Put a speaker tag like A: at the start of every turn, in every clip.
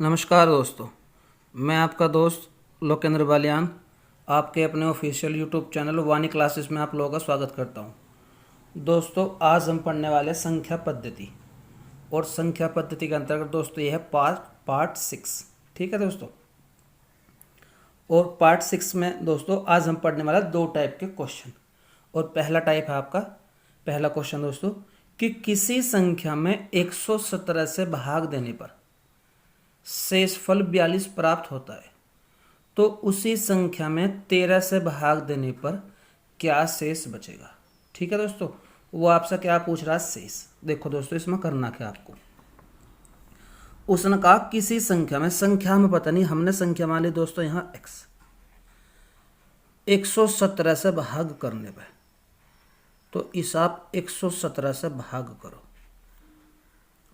A: नमस्कार दोस्तों, मैं आपका दोस्त लोकेंद्र बालियान आपके अपने ऑफिशियल यूट्यूब चैनल वानी क्लासेस में आप लोगों का स्वागत करता हूं। दोस्तों, आज हम पढ़ने वाले संख्या पद्धति और संख्या पद्धति के अंतर्गत दोस्तों यह है पार्ट 6। ठीक है दोस्तों, और पार्ट 6 में दोस्तों आज हम पढ़ने वाला दो टाइप के क्वेश्चन। और पहला टाइप है आपका पहला क्वेश्चन दोस्तों कि किसी संख्या में 117 से भाग देने पर शेषफल 42 प्राप्त होता है, तो उसी संख्या में 13 से भाग देने पर क्या शेष बचेगा। ठीक है दोस्तों, वो आपसे क्या पूछ रहा है, शेष। देखो दोस्तों, इसमें करना क्या आपको, उसने कहा किसी संख्या में पता नहीं, हमने संख्या मान ली दोस्तों यहाँ x 117 से भाग करने पर, तो इस आप 117 से भाग करो,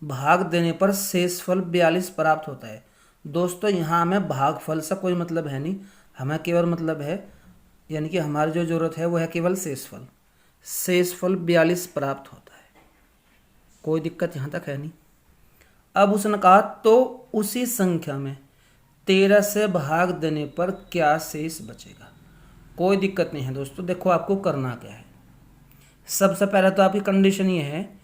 A: भाग देने पर शेषफल 42 प्राप्त होता है। दोस्तों यहाँ हमें भागफल से कोई मतलब है नहीं, हमें केवल मतलब है, यानी कि हमारी जो जरूरत है वो है केवल शेषफल। शेषफल 42 प्राप्त होता है, कोई दिक्कत यहाँ तक है नहीं। अब उसने कहा तो उसी संख्या में 13 से भाग देने पर क्या शेष बचेगा। कोई दिक्कत नहीं है दोस्तों। देखो आपको करना क्या है, सबसे पहले तो आपकी कंडीशन ये है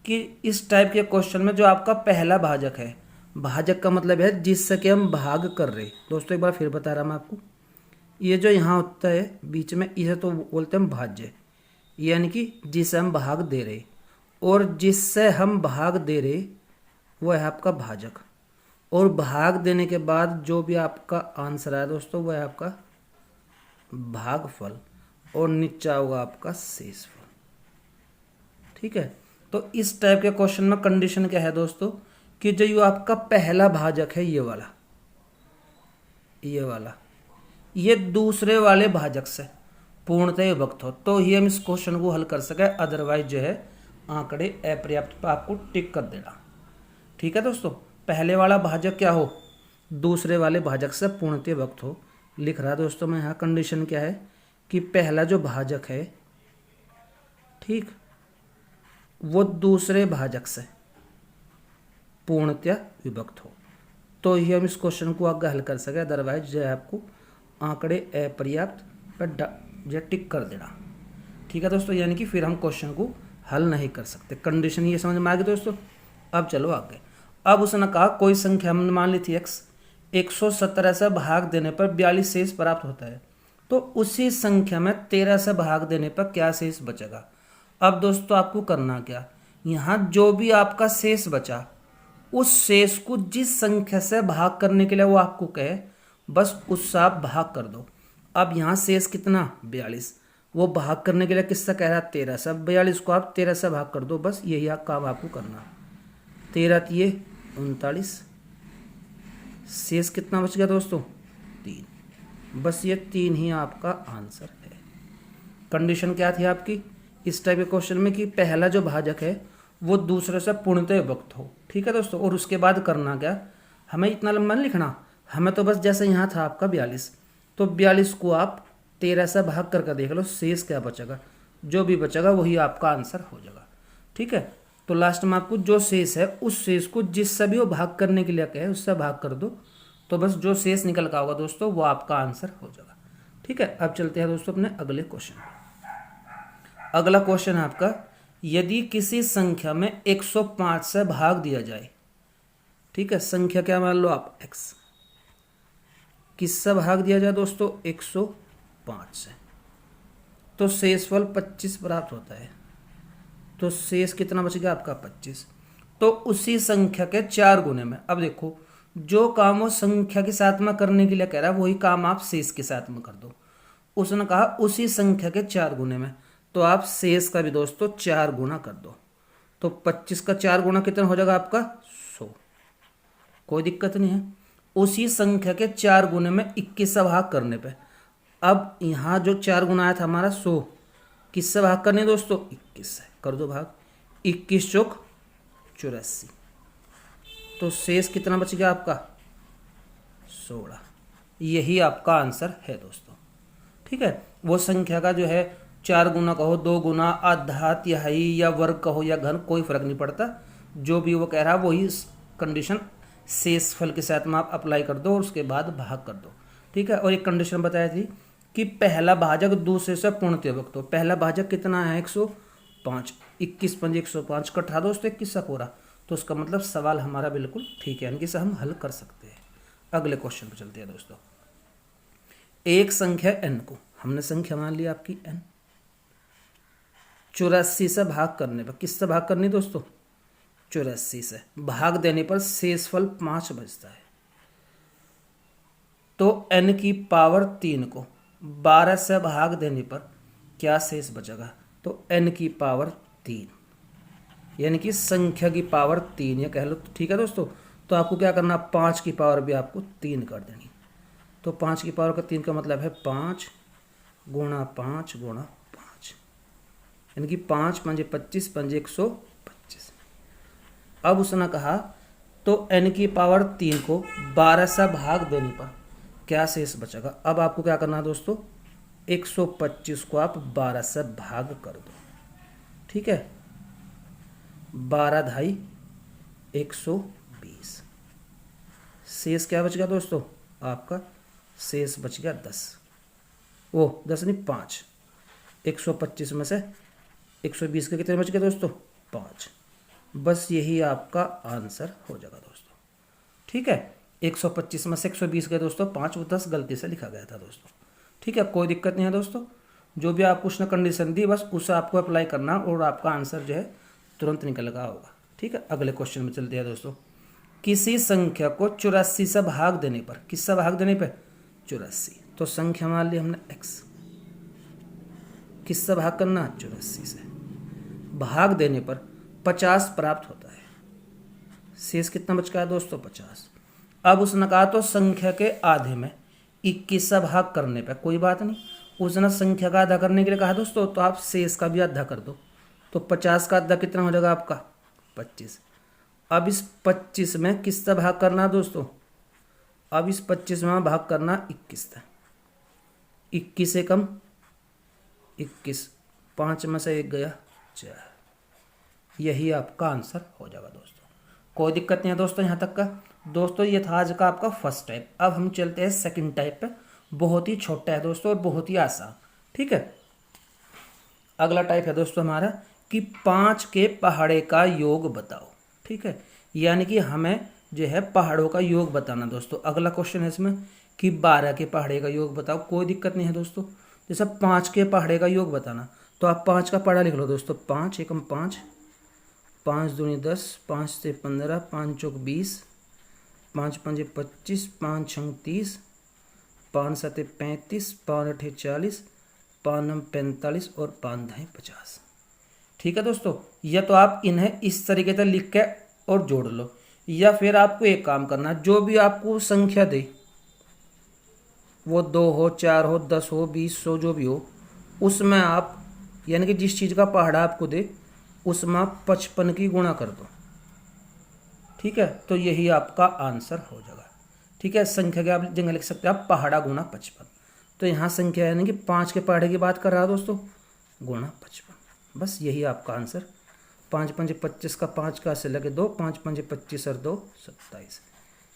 A: कि इस टाइप के क्वेश्चन में जो आपका पहला भाजक है, भाजक का मतलब है जिससे कि हम भाग कर रहे। दोस्तों एक बार फिर बता रहा मैं आपको, ये जो यहाँ होता है बीच में, इसे तो बोलते हैं भाज्य, यानी कि जिसे हम भाग दे रहे, और जिससे हम भाग दे रहे वो है आपका भाजक। और भाग देने के बाद जो भी आपका आंसर है दोस्तों वो है आपका भागफल, और नीचा होगा आपका शेषफल। ठीक है, तो इस टाइप के क्वेश्चन में कंडीशन क्या है दोस्तों कि जो ये आपका पहला भाजक है, ये दूसरे वाले भाजक से पूर्णतः विभक्त हो, तो ही हम इस क्वेश्चन को हल कर सके। अदरवाइज जो है आंकड़े अपर्याप्त पर आपको टिक कर देना। ठीक है दोस्तों, पहले वाला भाजक क्या हो, दूसरे वाले भाजक से पूर्णतः विभक्त हो। लिख रहा दोस्तों मैं यहाँ, कंडीशन क्या है कि पहला जो भाजक है, ठीक, वो दूसरे भाजक से पूर्णतः विभक्त हो, तो ही हम इस क्वेश्चन को आगे हल कर सके। अदरवाइज जो है आपको आंकड़े अपर्याप्त पर जो टिक कर देना। ठीक है दोस्तों, यानी कि फिर हम क्वेश्चन को हल नहीं कर सकते। कंडीशन ये समझ में आ गई दोस्तों। अब चलो आगे। अब उसने कहा कोई संख्या हमने मान ली थी x, 117 से भाग देने पर 42 शेष प्राप्त होता है, तो उसी संख्या में 13 से भाग देने पर क्या शेष बचेगा। अब दोस्तों आपको करना क्या, यहाँ जो भी आपका शेष बचा उस शेष को जिस संख्या से भाग करने के लिए वो आपको कहे, बस उससे आप भाग कर दो। अब यहाँ शेष कितना, 42, वो भाग करने के लिए किससे कह रहा है, 13 से। 42 को आप 13 से भाग कर दो, बस यही काम आपको करना। 13 तिये 39, शेष कितना बच गया दोस्तों, 3। बस ये 3 ही आपका आंसर है। कंडीशन क्या थी आपकी इस टाइप के क्वेश्चन में कि पहला जो भाजक है वो दूसरे से पूर्णतः विभक्त हो। ठीक है दोस्तों, और उसके बाद करना क्या, हमें इतना लंबा नहीं लिखना, हमें तो बस जैसे यहाँ था आपका 42, तो 42 को आप 13 से भाग करके देख लो, शेष क्या बचेगा, जो भी बचेगा वही आपका आंसर हो जाएगा। ठीक है, तो लास्ट में आपको जो शेष है उस शेष को जिससे भी वो भाग करने के लिए कहे उससे भाग कर दो, तो बस जो शेष निकल का होगा दोस्तों वो आपका आंसर हो जाएगा। ठीक है, अब चलते हैं दोस्तों अपने अगले क्वेश्चन। अगला क्वेश्चन है आपका, यदि किसी संख्या में 105 से भाग दिया जाए, ठीक है, संख्या क्या मान लो आप x, किससे भाग दिया जाए दोस्तों, 105 से, तो शेषफल 25 प्राप्त होता है। तो शेष कितना बच गया आपका 25, तो उसी संख्या के 4 गुने में। अब देखो जो काम वो संख्या के साथ में करने के लिए कह रहा है वही काम आप शेष के साथ में कर दो। उसने कहा उसी संख्या के 4 गुने में, तो आप शेष का भी दोस्तों 4 गुना कर दो, तो 25 का 4 गुना कितना हो जाएगा आपका 100। कोई दिक्कत नहीं है। उसी संख्या के 4 गुने में 21 से भाग करने पे, अब यहाँ जो 4 गुना आया था हमारा 100, किससे भाग करने दोस्तों, 21 से कर दो भाग, 21 चौक 84, तो शेष कितना बच गया आपका 16। यही आपका आंसर है दोस्तों। ठीक है, वो संख्या का जो है 4 गुना कहो, 2 गुना, आधा, तिहाई या वर्ग कहो या घन, कोई फर्क नहीं पड़ता, जो भी वो कह रहा है वही कंडीशन शेषफल के साथ में आप अप्लाई कर दो और उसके बाद भाग कर दो। ठीक है, और एक कंडीशन बताई थी कि पहला भाजक दूसरे से पूर्णतः विभक्त हो। पहला भाजक कितना है 105, 21 पंजे 105 कटा दोस्तों 21 पूरा, तो उसका मतलब सवाल हमारा बिल्कुल ठीक है, यानी कि इसे हम हल कर सकते हैं। अगले क्वेश्चन पर चलते हैं दोस्तों। एक संख्या n को हमने संख्या मान ली आपकी n, 84 से भाग करने पर, किससे भाग करनी दोस्तों 84 से भाग देने पर शेषफल 5 बचता है। तो n की पावर 3 को 12 से भाग देने पर क्या शेष बचेगा, तो n की पावर 3, यानी कि संख्या की पावर 3 या कह लो। ठीक है दोस्तों, तो आपको क्या करना, 5 की पावर भी आपको 3 कर देनी। तो 5 की पावर का 3 का मतलब है 5 गुणा 5 गुणा 5, यानी कि 5 पंजे 25 पंजे 125। अब उसने कहा तो n की पावर 3 को 12 से भाग देने पर क्या शेष बचेगा। अब आपको क्या करना है दोस्तों, 125 को आप 12 से भाग कर दो। ठीक है, 12 धाई 120, शेष क्या बच गया दोस्तों, आपका शेष बच गया 10, वो 10 नहीं 5, 125 में से 120 के कितने बच गए दोस्तों 5। बस यही आपका आंसर हो जाएगा दोस्तों। ठीक है, 125 में से 120 गए दोस्तों 5, वो 10 गलती से लिखा गया था दोस्तों। ठीक है, कोई दिक्कत नहीं है दोस्तों, जो भी आपको उसने कंडीशन दी बस उसे आपको अप्लाई करना और आपका आंसर जो है तुरंत निकल गया होगा। ठीक है, अगले क्वेश्चन में चलते हैं दोस्तों। किसी संख्या को 84 से भाग देने पर, किससे भाग देने पर 84, तो संख्या मान ली हमने x, किससे भाग करना 84 से, भाग देने पर 50 प्राप्त होता है। शेष कितना बच गया दोस्तों 50। अब उसने कहा तो संख्या के आधे में 21 से भाग करने पर, कोई बात नहीं, उसने संख्या का आधा करने के लिए कहा दोस्तों, तो आप शेष का भी आधा कर दो। तो 50 का आधा कितना हो जाएगा आपका 25। अब इस 25 में किससे भाग करना दोस्तों, अब इस 25 में भाग करना 21 था, 21 से कम 21, 5 में से 1 गया 4, यही आपका आंसर हो जाएगा दोस्तों। कोई दिक्कत नहीं है दोस्तों यहाँ तक का। दोस्तों ये था आज का आपका फर्स्ट टाइप। अब हम चलते हैं सेकंड टाइप पे, बहुत ही छोटा है दोस्तों और बहुत ही आसान। ठीक है, अगला टाइप है दोस्तों हमारा कि 5 के पहाड़े का योग बताओ। ठीक है, यानी कि हमें जो है पहाड़ों का योग बताना दोस्तों। अगला क्वेश्चन है इसमें कि 12 के पहाड़े का योग बताओ। कोई दिक्कत नहीं है दोस्तों, जैसे 5 के पहाड़े का योग बताना, तो आप 5 का पहाड़ा लिख लो दोस्तों, 5 एकम 5, 5 दूनी 10, 5 से 15, 5 चौक 20, 5 पंजे 25, 5 छंग 30, 5 सते 35, 5 अठे 40, 5 नम 45 और 5 दहें 50। ठीक है दोस्तों, या तो आप इन्हें इस तरीके से लिख के और जोड़ लो, या फिर आपको एक काम करना, जो भी आपको संख्या दे वो 2 हो 4 हो 10 हो 20 हो जो भी हो, उसमें आप यानी कि जिस चीज़ का पहाड़ा आपको दे उसमें आप 55 की गुणा कर दो। ठीक है, तो यही आपका आंसर हो जाएगा। ठीक है, संख्या के आप जगह लिख सकते हैं आप पहाड़ा गुणा 55। तो यहाँ संख्या यानी कि 5 के पहाड़े की बात कर रहा है दोस्तों, गुणा 55, बस यही आपका आंसर। 5 पंजे 25 का 5 का से लगे 2, 5 पंजे 25 और 2 27,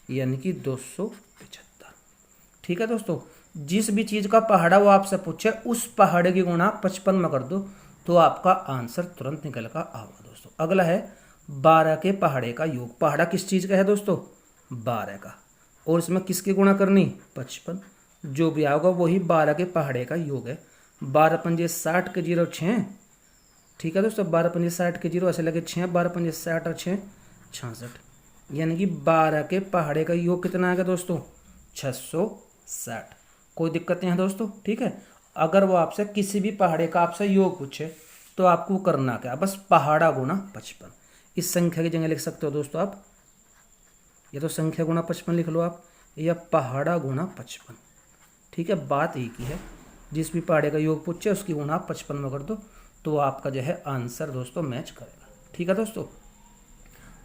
A: यानी कि 275। ठीक है दोस्तों, जिस भी चीज़ का पहाड़ा वो आपसे पूछे उस पहाड़े की गुणा 55 में कर दो तो आपका आंसर तुरंत निकल कर आओगा दोस्तों। अगला है 12 के पहाड़े का योग। पहाड़ा किस चीज़ का है दोस्तों 12 का, और इसमें किसकी गुणा करनी 55, जो भी आओगा वही 12 के पहाड़े का योग है। 12 पंजे 60 के 0 6। ठीक है दोस्तों, 12 पंजे 60 के 0 ऐसे लगे 6, 12 पंजे 60 और 6 66, यानी कि 12 के पहाड़े का योग कितना आएगा दोस्तों 660। कोई दिक्कत नहीं है दोस्तों। ठीक है, अगर वो आपसे किसी भी पहाड़े का आपसे योग पूछे तो आपको करना क्या, बस पहाड़ा गुणा 55। इस संख्या की जगह लिख सकते हो दोस्तों आप, या तो संख्या गुणा 55 लिख लो आप, या पहाड़ा गुणा 55। ठीक है, बात एक ही है, जिस भी पहाड़े का योग पूछे उसकी गुणा 55 में कर दो तो आपका जो है आंसर दोस्तों मैच करेगा। ठीक है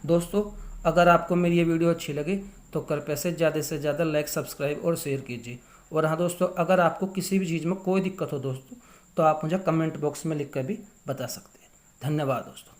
A: दोस्तों अगर आपको मेरी ये वीडियो अच्छी लगी तो कृपया से ज़्यादा लाइक सब्सक्राइब और शेयर कीजिए। और हाँ दोस्तों, अगर आपको किसी भी चीज़ में कोई दिक्कत हो दोस्तों तो आप मुझे कमेंट बॉक्स में लिख कर भी बता सकते हैं। धन्यवाद दोस्तों।